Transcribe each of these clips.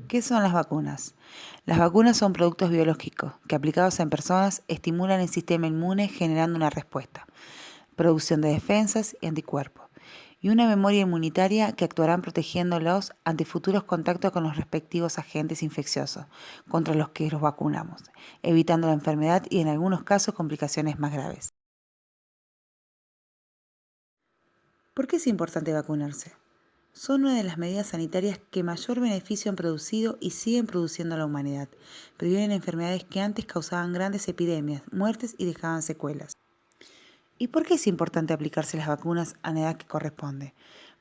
¿Qué son las vacunas? Las vacunas son productos biológicos que aplicados en personas estimulan el sistema inmune generando una respuesta, producción de defensas y anticuerpos, y una memoria inmunitaria que actuarán protegiéndolos ante futuros contactos con los respectivos agentes infecciosos contra los que los vacunamos, evitando la enfermedad y en algunos casos complicaciones más graves. ¿Por qué es importante vacunarse? Son una de las medidas sanitarias que mayor beneficio han producido y siguen produciendo a la humanidad. Previenen enfermedades que antes causaban grandes epidemias, muertes y dejaban secuelas. ¿Y por qué es importante aplicarse las vacunas a la edad que corresponde?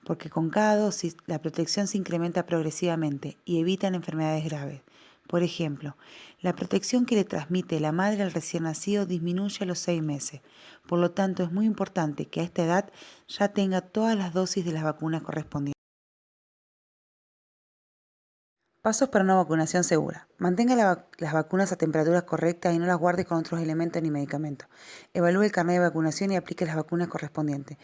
Porque con cada dosis la protección se incrementa progresivamente y evitan enfermedades graves. Por ejemplo, la protección que le transmite la madre al recién nacido disminuye a los 6 meses. Por lo tanto, es muy importante que a esta edad ya tenga todas las dosis de las vacunas correspondientes. Pasos para una vacunación segura. Mantenga las vacunas a temperaturas correctas y no las guarde con otros elementos ni medicamentos. Evalúe el carnet de vacunación y aplique las vacunas correspondientes.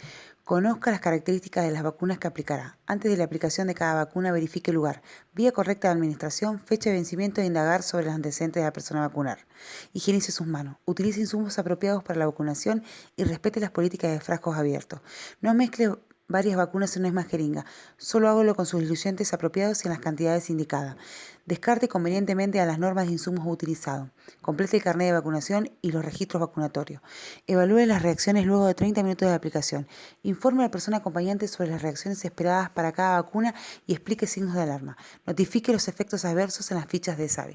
Conozca las características de las vacunas que aplicará. Antes de la aplicación de cada vacuna, verifique el lugar, vía correcta de administración, fecha de vencimiento e indagar sobre los antecedentes de la persona a vacunar. Higienice sus manos. Utilice insumos apropiados para la vacunación y respete las políticas de frascos abiertos. No mezcle varias vacunas en una misma jeringa. Solo hágalo con sus diluyentes apropiados y en las cantidades indicadas. Descarte convenientemente a las normas de insumos utilizados. Complete el carnet de vacunación y los registros vacunatorios. Evalúe las reacciones luego de 30 minutos de aplicación. Informe a la persona acompañante sobre las reacciones esperadas para cada vacuna y explique signos de alarma. Notifique los efectos adversos en las fichas de SAVI.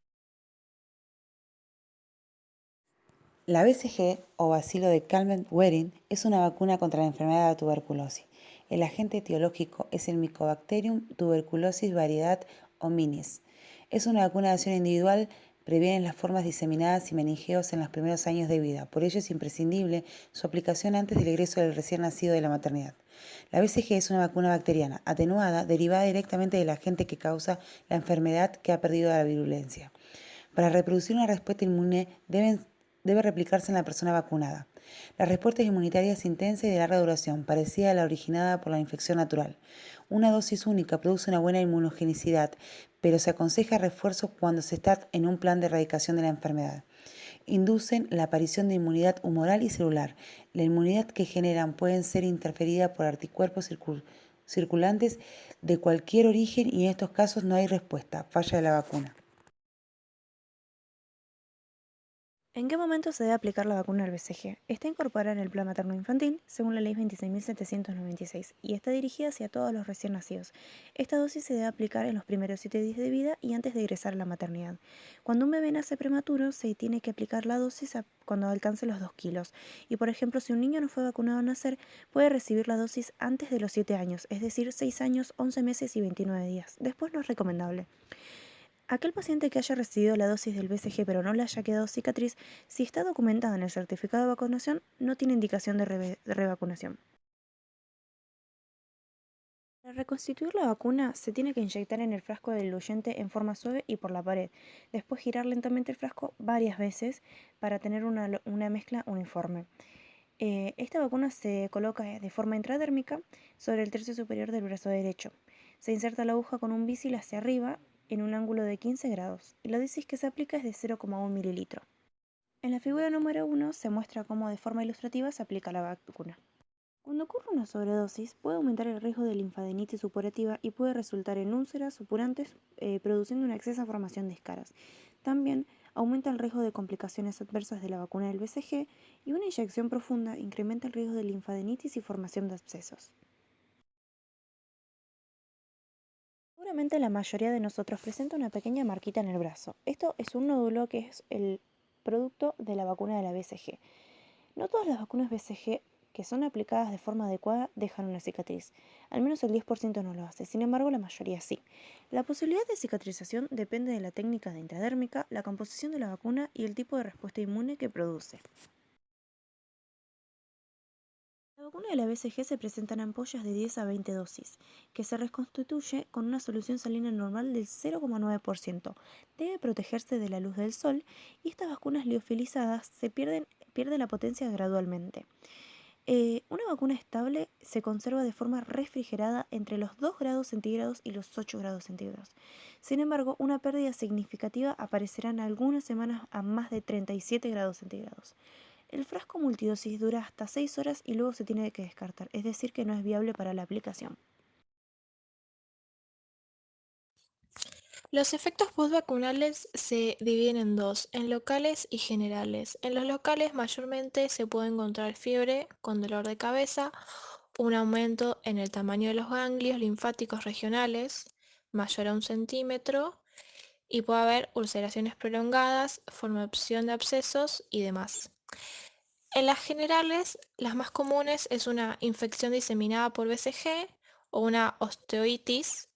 La BCG o bacilo de Calmette-Guerin es una vacuna contra la enfermedad de la tuberculosis. El agente etiológico es el Mycobacterium tuberculosis variedad hominis. Es una vacuna de acción individual, previene las formas diseminadas y meningeos en los primeros años de vida. Por ello es imprescindible su aplicación antes del egreso del recién nacido de la maternidad. La BCG es una vacuna bacteriana atenuada derivada directamente del agente que causa la enfermedad que ha perdido la virulencia. Para reproducir una respuesta inmune debe replicarse en la persona vacunada. La respuesta es inmunitaria es intensa y de larga duración, parecida a la originada por la infección natural. Una dosis única produce una buena inmunogenicidad, pero se aconseja refuerzo cuando se está en un plan de erradicación de la enfermedad. Inducen la aparición de inmunidad humoral y celular. La inmunidad que generan pueden ser interferida por anticuerpos circulantes de cualquier origen y en estos casos no hay respuesta, falla de la vacuna. ¿En qué momento se debe aplicar la vacuna del BCG? Está incorporada en el Plan Materno-Infantil, según la Ley 26.796, y está dirigida hacia todos los recién nacidos. Esta dosis se debe aplicar en los primeros 7 días de vida y antes de ingresar a la maternidad. Cuando un bebé nace prematuro, se tiene que aplicar la dosis cuando alcance los 2 kilos. Y por ejemplo, si un niño no fue vacunado al nacer, puede recibir la dosis antes de los 7 años, es decir, 6 años, 11 meses y 29 días. Después no es recomendable. Aquel paciente que haya recibido la dosis del BCG pero no le haya quedado cicatriz, si está documentado en el certificado de vacunación, no tiene indicación de revacunación. Para reconstituir la vacuna, se tiene que inyectar en el frasco del diluyente en forma suave y por la pared. Después girar lentamente el frasco varias veces para tener una mezcla uniforme. Esta vacuna se coloca de forma intradérmica sobre el tercio superior del brazo derecho. Se inserta la aguja con un bísil hacia arriba en un ángulo de 15 grados y la dosis que se aplica es de 0,1 mililitro. En la figura número 1 se muestra cómo de forma ilustrativa se aplica la vacuna. Cuando ocurre una sobredosis, puede aumentar el riesgo de linfadenitis supurativa y puede resultar en úlceras supurantes, produciendo una excesiva formación de escaras. También aumenta el riesgo de complicaciones adversas de la vacuna del BCG y una inyección profunda incrementa el riesgo de linfadenitis y formación de abscesos. Seguramente la mayoría de nosotros presenta una pequeña marquita en el brazo. Esto es un nódulo que es el producto de la vacuna de la BCG. No todas las vacunas BCG que son aplicadas de forma adecuada dejan una cicatriz. Al menos el 10% no lo hace, sin embargo la mayoría sí. La posibilidad de cicatrización depende de la técnica de intradérmica, la composición de la vacuna y el tipo de respuesta inmune que produce. La vacuna de la BCG se presenta en ampollas de 10 a 20 dosis, que se reconstituye con una solución salina normal del 0,9%. Debe protegerse de la luz del sol y estas vacunas liofilizadas pierde la potencia gradualmente. Una vacuna estable se conserva de forma refrigerada entre los 2 grados centígrados y los 8 grados centígrados. Sin embargo, una pérdida significativa aparecerá en algunas semanas a más de 37 grados centígrados. El frasco multidosis dura hasta 6 horas y luego se tiene que descartar, es decir, que no es viable para la aplicación. Los efectos postvacunales se dividen en dos, en locales y generales. En los locales mayormente se puede encontrar fiebre con dolor de cabeza, un aumento en el tamaño de los ganglios linfáticos regionales, mayor a 1 centímetro, y puede haber ulceraciones prolongadas, formación de abscesos y demás. En las generales, las más comunes es una infección diseminada por BCG o una osteoitis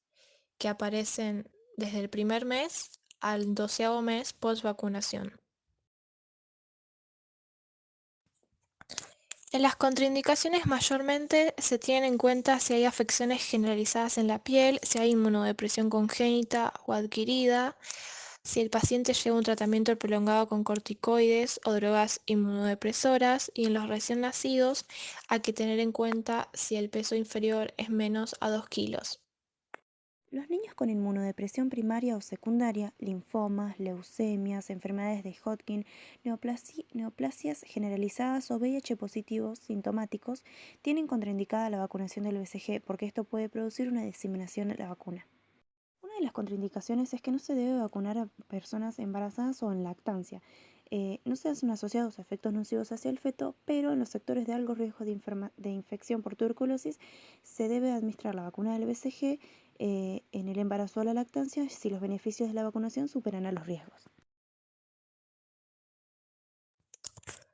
que aparecen desde el primer mes al 12.º mes post vacunación. En las contraindicaciones mayormente se tienen en cuenta si hay afecciones generalizadas en la piel, si hay inmunodepresión congénita o adquirida, si el paciente lleva un tratamiento prolongado con corticoides o drogas inmunodepresoras, y en los recién nacidos hay que tener en cuenta si el peso inferior es menos a 2 kilos. Los niños con inmunodepresión primaria o secundaria, linfomas, leucemias, enfermedades de Hodgkin, neoplasias generalizadas o VIH positivos sintomáticos tienen contraindicada la vacunación del BCG porque esto puede producir una diseminación de la vacuna. Una de las contraindicaciones es que no se debe vacunar a personas embarazadas o en lactancia. No se hacen asociados a efectos nocivos hacia el feto, pero en los sectores de alto riesgo de infección por tuberculosis se debe administrar la vacuna del BCG en el embarazo o la lactancia si los beneficios de la vacunación superan a los riesgos.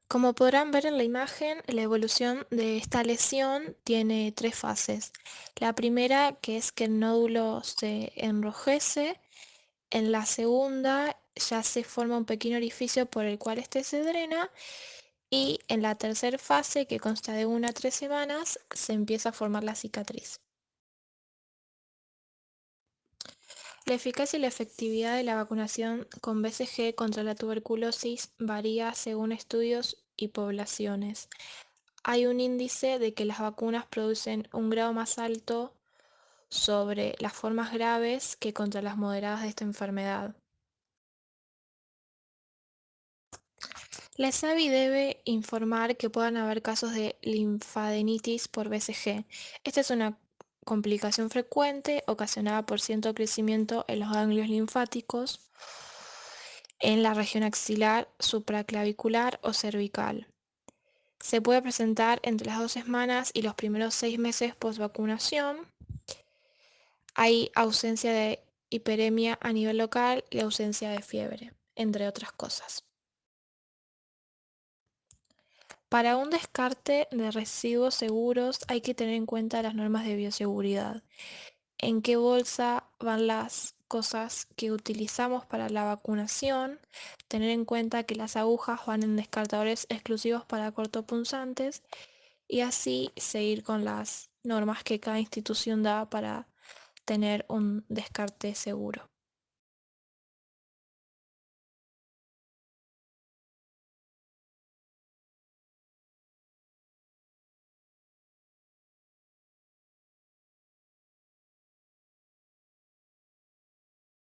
Como podrán ver en la imagen, la evolución de esta lesión tiene 3 fases. La primera, que es que el nódulo se enrojece. En la segunda, ya se forma un pequeño orificio por el cual este se drena. Y en la tercera fase, que consta de 1 a 3 semanas, se empieza a formar la cicatriz. La eficacia y la efectividad de la vacunación con BCG contra la tuberculosis varía según estudios y poblaciones. Hay un índice de que las vacunas producen un grado más alto sobre las formas graves que contra las moderadas de esta enfermedad. La SAVI debe informar que puedan haber casos de linfadenitis por BCG. Esta es una complicación frecuente ocasionada por cierto crecimiento en los ganglios linfáticos en la región axilar, supraclavicular o cervical. Se puede presentar entre las 2 semanas y los primeros 6 meses post vacunación. Hay ausencia de hiperemia a nivel local y ausencia de fiebre, entre otras cosas. Para un descarte de residuos seguros hay que tener en cuenta las normas de bioseguridad. En qué bolsa van las cosas que utilizamos para la vacunación, tener en cuenta que las agujas van en descartadores exclusivos para cortopunzantes y así seguir con las normas que cada institución da para tener un descarte seguro.